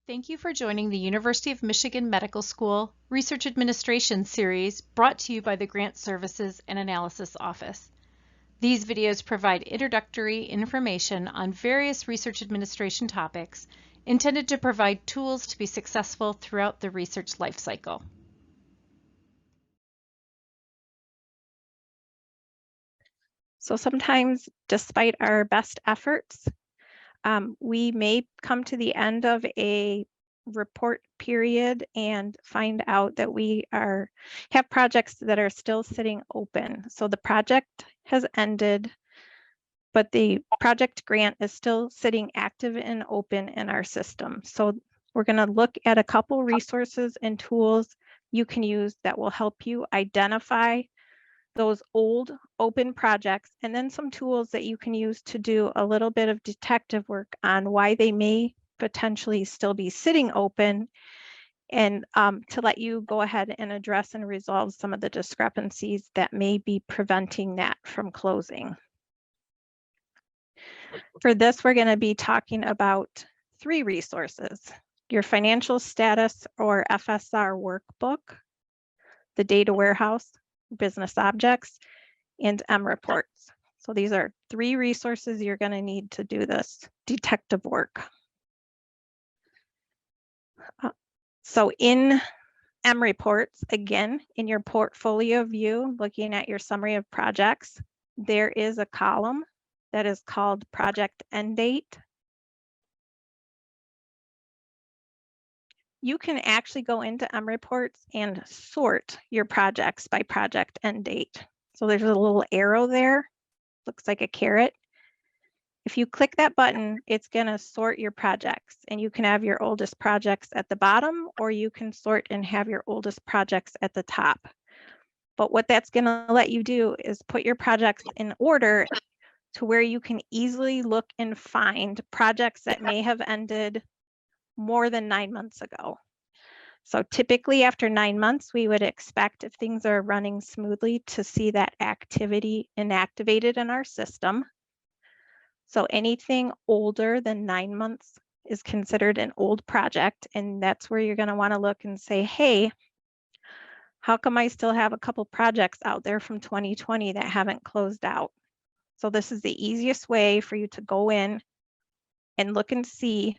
Thank you for joining the University of Michigan Medical School Research Administration series brought to you by the Grant Services and Analysis Office. These videos provide introductory information on various research administration topics intended to provide tools to be successful throughout the research lifecycle. So sometimes, despite our best efforts, we may come to the end of a report period and find out that we have projects that are still sitting open. So the project has ended, but the project grant is still sitting active and open in our system. So we're going to look at a couple resources and tools you can use that will help you identify those old open projects, and then some tools that you can use to do a little bit of detective work on why they may potentially still be sitting open, and to let you go ahead and address and resolve some of the discrepancies that may be preventing that from closing. For this, we're going to be talking about 3 resources: your financial status or FSR workbook, the data warehouse, business objects, and reports. So these are 3 resources you're going to need to do this detective work. So in reports, again, in your portfolio view, looking at your summary of projects, there is a column that is called project end date. You can actually go into reports and sort your projects by project end date. So there's a little arrow there, looks like a caret. If you click that button, it's going to sort your projects, and you can have your oldest projects at the bottom, or you can sort and have your oldest projects at the top. But what that's going to let you do is put your projects in order to where you can easily look and find projects that may have ended more than 9 months ago. So typically after 9 months, we would expect, if things are running smoothly, to see that activity inactivated in our system. So anything older than 9 months is considered an old project, and that's where you're going to want to look and say, hey, how come I still have a couple projects out there from 2020 that haven't closed out? So this is the easiest way for you to go in and look and see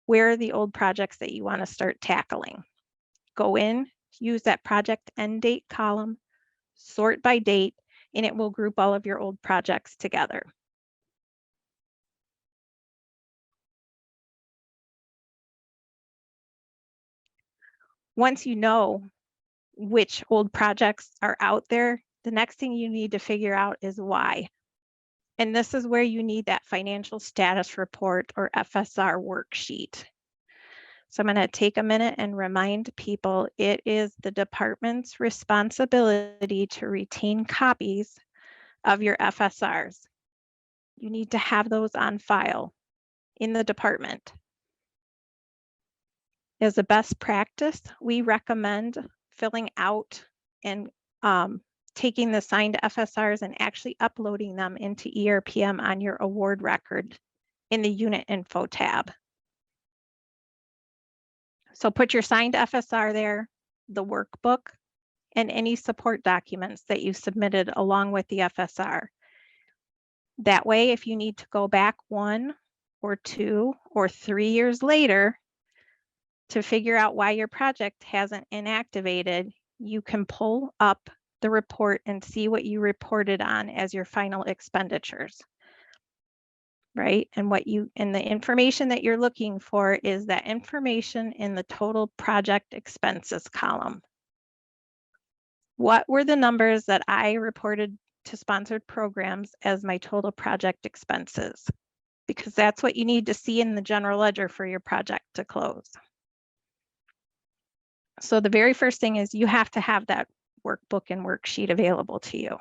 where are the old projects that you want to start tackling. Go in, use that project end date column, sort by date, and it will group all of your old projects together. Once you know which old projects are out there, the next thing you need to figure out is why. And this is where you need that financial status report or FSR worksheet. So I'm going to take a minute and remind people it is the department's responsibility to retain copies of your FSRs. You need to have those on file in the department. As a best practice, we recommend filling out and taking the signed FSRs and actually uploading them into ERPM on your award record in the unit info tab. So put your signed FSR there, the workbook, and any support documents that you submitted along with the FSR. That way, if you need to go back 1 or 2 or 3 years later to figure out why your project hasn't inactivated, you can pull up the report and see what you reported on as your final expenditures, right? And the information that you're looking for is that information in the total project expenses column. What were the numbers that I reported to sponsored programs as my total project expenses? Because that's what you need to see in the general ledger for your project to close. So the very first thing is you have to have that workbook and worksheet available to you.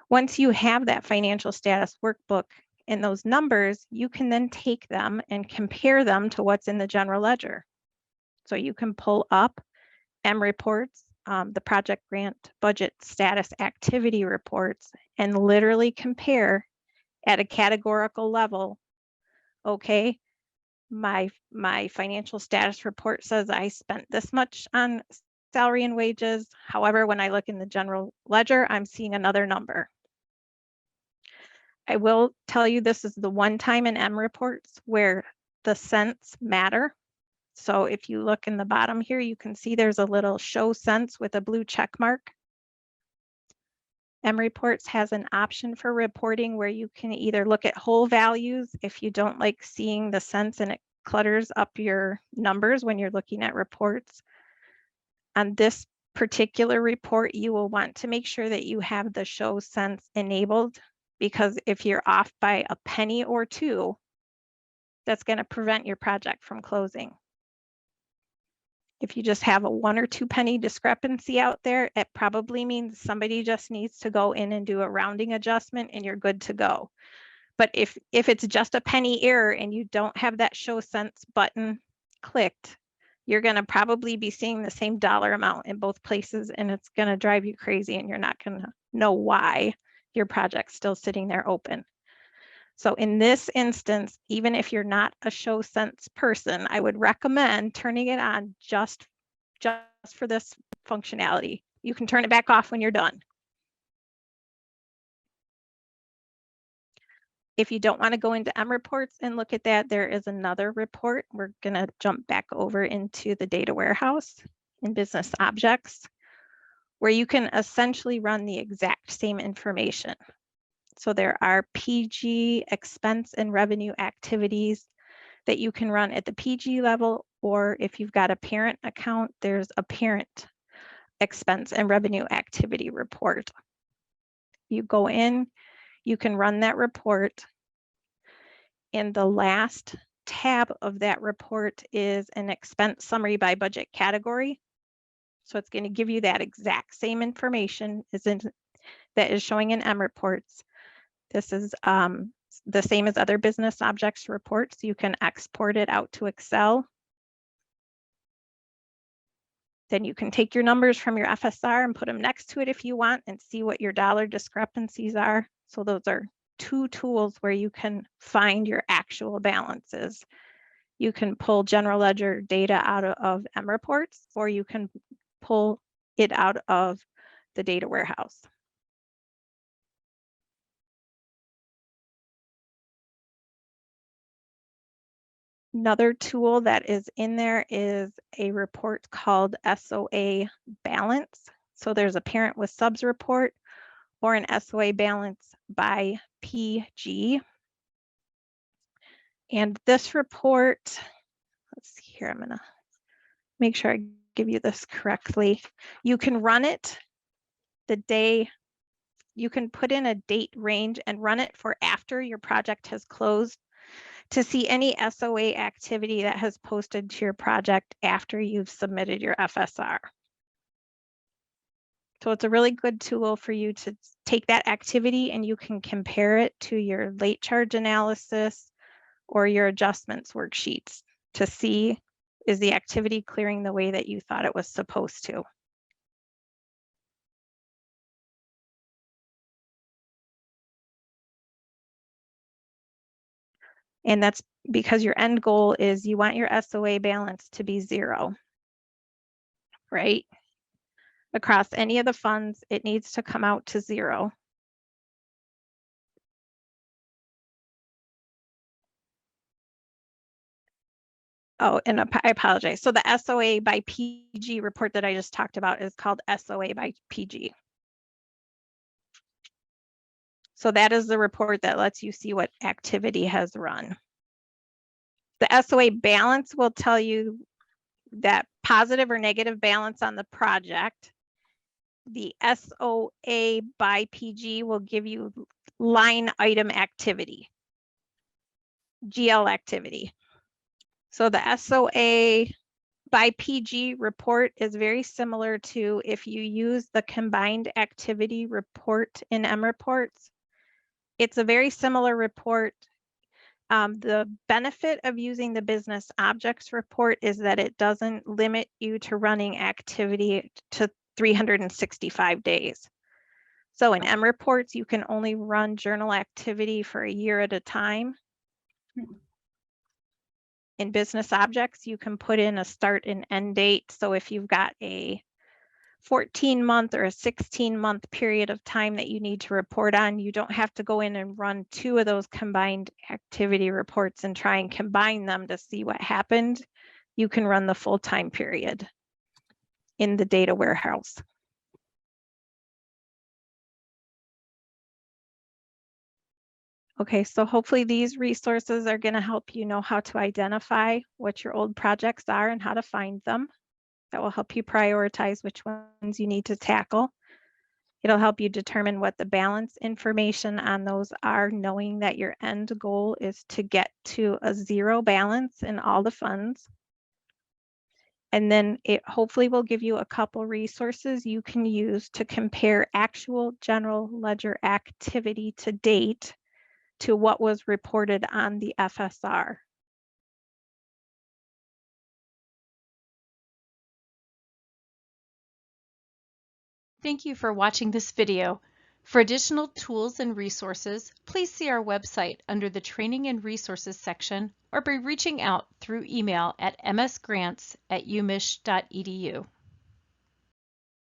Once you have that financial status workbook and those numbers, you can then take them and compare them to what's in the general ledger. So you can pull up reports, the project grant budget status activity reports, and literally compare at a categorical level. Okay, my financial status report says I spent this much on salary and wages. However, when I look in the general ledger, I'm seeing another number. I will tell you this is the one time in M reports where the cents matter. So if you look in the bottom here, you can see there's a little show cents with a blue check mark. M reports has an option for reporting where you can either look at whole values if you don't like seeing the cents and it clutters up your numbers when you're looking at reports. On this particular report, you will want to make sure that you have the show cents enabled, because if you're off by a penny or two, that's going to prevent your project from closing. If you just have a 1 or 2 penny discrepancy out there, it probably means somebody just needs to go in and do a rounding adjustment and you're good to go. But if it's just a penny error and you don't have that show cents button clicked, you're going to probably be seeing the same dollar amount in both places, and it's going to drive you crazy and you're not going to know why your project's still sitting there open. So in this instance, even if you're not a show cents person, I would recommend turning it on just for this functionality. You can turn it back off when you're done. If you don't want to go into M reports and look at that, there is another report. We're going to jump back over into the data warehouse in business objects, where you can essentially run the exact same information. So there are PG expense and revenue activities that you can run at the PG level, or if you've got a parent account, there's a parent expense and revenue activity report. You go in, you can run that report. In the last tab of that report is an expense summary by budget category. So it's going to give you that exact same information that is showing in M reports. This is the same as other business objects reports. You can export it out to Excel. Then you can take your numbers from your FSR and put them next to it if you want and see what your dollar discrepancies are. So those are 2 tools where you can find your actual balances. You can pull general ledger data out of M reports, or you can pull it out of the data warehouse. Another tool that is in there is a report called SOA balance. So there's a parent with subs report or an SOA balance by PG. And this report, let's see here, I'm gonna make sure I give you this correctly. You can run it the day, you can put in a date range and run it for after your project has closed to see any SOA activity that has posted to your project after you've submitted your FSR. So it's a really good tool for you to take that activity and you can compare it to your late charge analysis or your adjustments worksheets to see, is the activity clearing the way that you thought it was supposed to? And that's because your end goal is you want your SOA balance to be 0, right? Across any of the funds, it needs to come out to 0. Oh, and I apologize. So the SOA by PG report that I just talked about is called SOA by PG. So that is the report that lets you see what activity has run. The SOA balance will tell you that positive or negative balance on the project. The SOA by PG will give you line item activity, GL activity. So the SOA by PG report is very similar to if you use the combined activity report in M reports. It's a very similar report. The benefit of using the business objects report is that it doesn't limit you to running activity to 365 days. So in M reports, you can only run journal activity for a year at a time. In business objects, you can put in a start and end date. So if you've got a 14-month or a 16-month period of time that you need to report on, you don't have to go in and run 2 of those combined activity reports and try and combine them to see what happened. You can run the full time period in the data warehouse. Okay, so hopefully these resources are going to help you know how to identify what your old projects are and how to find them. That will help you prioritize which ones you need to tackle. It'll help you determine what the balance information on those are, knowing that your end goal is to get to a 0 balance in all the funds. And then it hopefully will give you a couple resources you can use to compare actual general ledger activity to date to what was reported on the FSR. Thank you for watching this video. For additional tools and resources, please see our website under the Training and Resources section or by reaching out through email at msgrants@umich.edu.